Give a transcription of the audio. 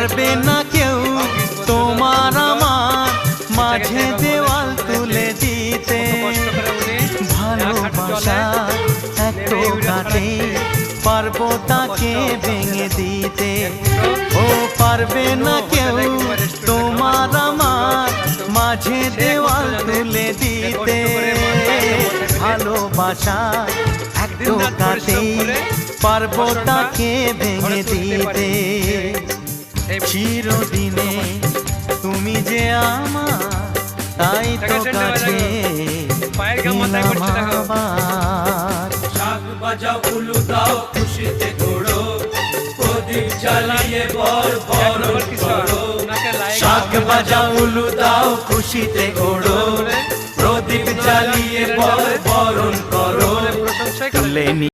পারবে না কেউ তোমার আমার মাঝে দেওয়াল তুলে দিতে। ভালোবাসা একটু কাটে পারবো তাকে ভেঙে দিতে। ও পারবে না কেউ তোমার আমার মাঝে দেওয়াল তুলে দিতে। ভালোবাসা একটু কাটে পারবো তাকে ভেঙে দিতে। চিরদিনে তুমি যে আমার, তাই তো কাছে দিলাম আবার। শাক বাজাও উলু দাও খুশিতে ঘোড়ো, প্রদীপ জ্বালিয়ে বরণ করো। শাক বাজাও উলু দাও খুশিতে ঘোড়ো, প্রদীপ জ্বালিয়ে বরণ করো।